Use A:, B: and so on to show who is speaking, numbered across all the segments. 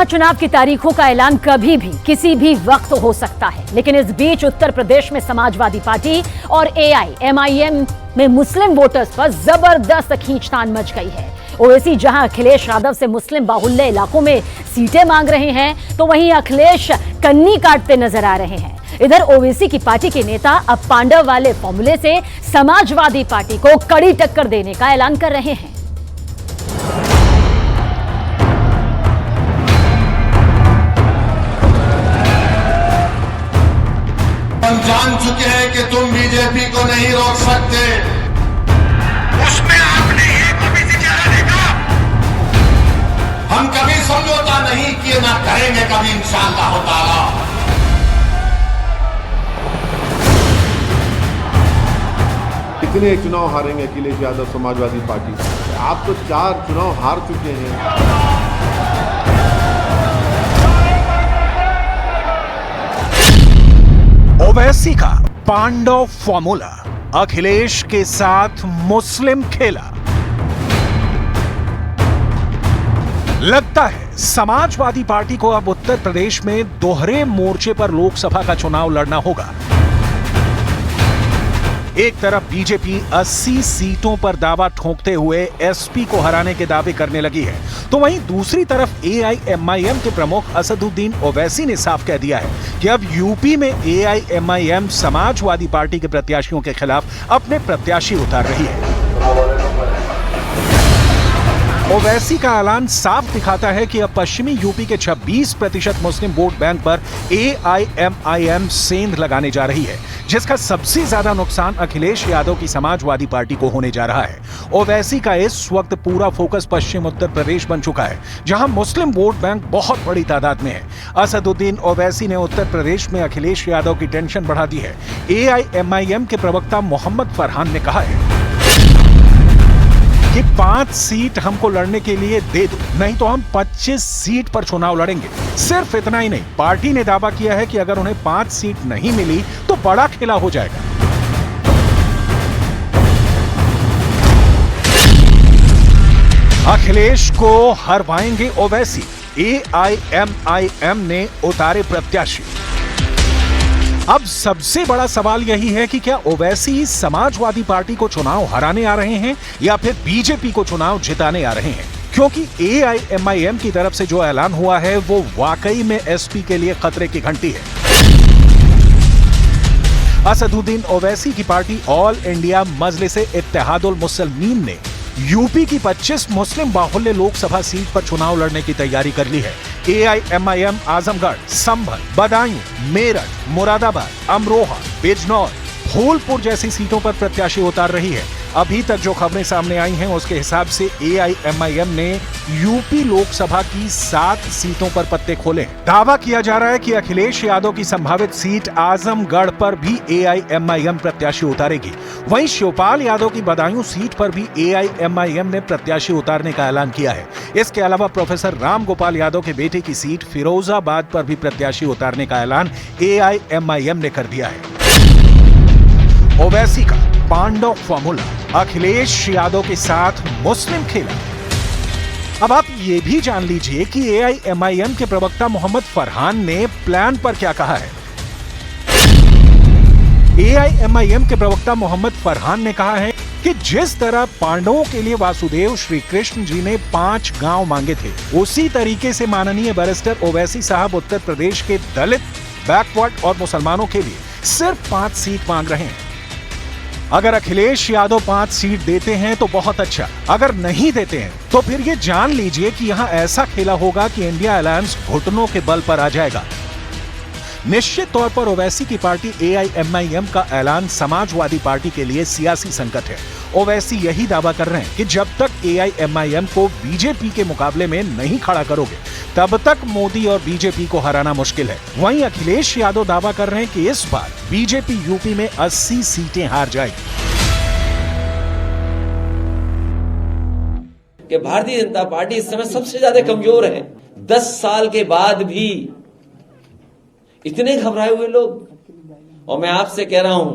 A: चुनाव की तारीखों का ऐलान कभी भी किसी भी वक्त हो सकता है, लेकिन इस बीच उत्तर प्रदेश में समाजवादी पार्टी और एआईएमआईएम में मुस्लिम वोटर्स पर जबरदस्त खींचतान मच गई है। ओवैसी जहां अखिलेश यादव से मुस्लिम बाहुल्य इलाकों में सीटें मांग रहे हैं, तो वहीं अखिलेश कन्नी काटते नजर आ रहे हैं। इधर ओवैसी की पार्टी के नेता अब पांडव वाले फॉर्मूले से समाजवादी पार्टी को कड़ी टक्कर देने का ऐलान कर रहे हैं।
B: हम जान चुके हैं कि तुम बीजेपी को नहीं रोक सकते। उसमें आपने एक ओबीसी चेहरा देखा। हम कभी समझौता नहीं किए, ना करेंगे कभी इंशाअल्लाह ताला।
C: कितने चुनाव हारेंगे अखिलेश यादव समाजवादी पार्टी? आप तो 4 चुनाव हार चुके हैं।
D: ओवैसी का पांडव फॉर्मूला, अखिलेश के साथ मुस्लिम खेला। लगता है समाजवादी पार्टी को अब उत्तर प्रदेश में दोहरे मोर्चे पर लोकसभा का चुनाव लड़ना होगा। एक तरफ बीजेपी 80 सीटों पर दावा ठोंकते हुए एसपी को हराने के दावे करने लगी है, तो वहीं दूसरी तरफ एआईएमआईएम के प्रमुख असदुद्दीन ओवैसी ने साफ कह दिया है कि अब यूपी में एआईएमआईएम समाजवादी पार्टी के प्रत्याशियों के खिलाफ अपने प्रत्याशी उतार रही है। ओवैसी का ऐलान साफ दिखाता है कि अब पश्चिमी यूपी के 26% मुस्लिम वोट बैंक पर एआईएमआईएम सेंध लगाने जा रही है, जिसका सबसे ज्यादा नुकसान अखिलेश यादव की समाजवादी पार्टी को होने जा रहा है। ओवैसी का इस वक्त पूरा फोकस पश्चिम उत्तर प्रदेश बन चुका है, जहां मुस्लिम वोट बैंक बहुत बड़ी तादाद में है। असदुद्दीन ओवैसी ने उत्तर प्रदेश में अखिलेश यादव की टेंशन बढ़ा दी है। एआईएमआईएम के प्रवक्ता मोहम्मद फरहान ने कहा है कि 5 सीट हमको लड़ने के लिए दे दो, नहीं तो हम 25 सीट पर चुनाव लड़ेंगे। सिर्फ इतना ही नहीं, पार्टी ने दावा किया है कि अगर उन्हें 5 सीट नहीं मिली तो बड़ा खेला हो जाएगा। अखिलेश को हरवाएंगे ओवैसी, एआईएमआईएम ने उतारे प्रत्याशी। अब सबसे बड़ा सवाल यही है कि क्या ओवैसी समाजवादी पार्टी को चुनाव हराने आ रहे हैं या फिर बीजेपी को चुनाव जिताने आ रहे हैं, क्योंकि एआईएमआईएम की तरफ से जो ऐलान हुआ है वो वाकई में एसपी के लिए खतरे की घंटी है। असदुद्दीन ओवैसी की party all India Majlis-e-Ittehadul Muslimeen ने यूपी की 25 मुस्लिम बाहुल्य लोकसभा सीट पर चुनाव लड़ने की तैयारी कर ली है। एआईएमआईएम आजमगढ़, संभल, बदायूं, मेरठ, मुरादाबाद, अमरोहा, बिजनौर, फूलपुर जैसी सीटों पर प्रत्याशी उतार रही है। अभी तक जो खबरें सामने आई हैं उसके हिसाब से एआईएमआईएम ने यूपी लोकसभा की 7 सीटों पर पत्ते खोले। दावा किया जा रहा है कि अखिलेश यादव की संभावित सीट आजमगढ़ पर भी एआईएमआईएम प्रत्याशी उतारेगी। वहीं शिवपाल यादव की बदायूं सीट पर भी एआईएमआईएम ने प्रत्याशी उतारने का ऐलान किया है। इसके अलावा प्रोफेसर राम गोपाल यादव के बेटे की सीट फिरोजाबाद पर भी प्रत्याशी उतारने का ऐलान एआईएमआईएम ने कर दिया है। ओवैसी का पांडव फॉर्मूला, अखिलेश यादव के साथ मुस्लिम खेला। अब आप ये भी जान लीजिए कि एआईएमआईएम के प्रवक्ता मोहम्मद फरहान ने प्लान पर क्या कहा है। एआईएमआईएम के प्रवक्ता मोहम्मद फरहान ने कहा है कि जिस तरह पांडवों के लिए वासुदेव श्री कृष्ण जी ने 5 गांव मांगे थे, उसी तरीके से माननीय बैरिस्टर ओवैसी साहब उत्तर प्रदेश के दलित, बैकवर्ड और मुसलमानों के लिए सिर्फ 5 सीट मांग रहे हैं। अगर अखिलेश यादव 5 सीट देते हैं तो बहुत अच्छा, अगर नहीं देते हैं तो फिर ये जान लीजिए कि यहां ऐसा खेला होगा कि इंडिया अलायंस घुटनों के बल पर आ जाएगा। निश्चित तौर पर ओवैसी की पार्टी एआईएमआईएम का ऐलान समाजवादी पार्टी के लिए सियासी संकट है। ओवैसी यही दावा कर रहे हैं कि जब तक एआईएमआईएम को बीजेपी के मुकाबले में नहीं खड़ा करोगे, तब तक मोदी और बीजेपी को हराना मुश्किल है। वहीं अखिलेश यादव दावा कर रहे हैं कि इस बार बीजेपी यूपी में 80 सीटें हार जाएगी।
E: कि भारतीय जनता पार्टी इस समय सबसे ज्यादा कमजोर है। 10 साल के बाद भी इतने घबराए हुए लोग। और मैं आपसे कह रहा हूं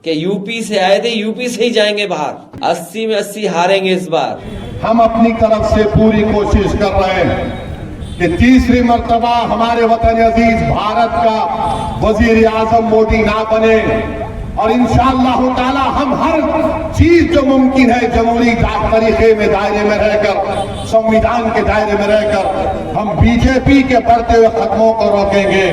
E: कि यूपी से आए थे, यूपी से ही जाएंगे बाहर। 80 में 80 हारेंगे इस बार।
B: हम अपनी तरफ से पूरी कोशिश कर रहे हैं कि तीसरी मर्तबा हमारे वतन अजीज भारत का वजीर आजम मोदी ना बने, और इंशाअल्लाह ताला हम हर चीज जो मुमकिन है जमहूरी तरीके में दायरे में रहकर, संविधान के दायरे में रहकर हम बीजेपी के बढ़ते हुए कदमों को रोकेंगे।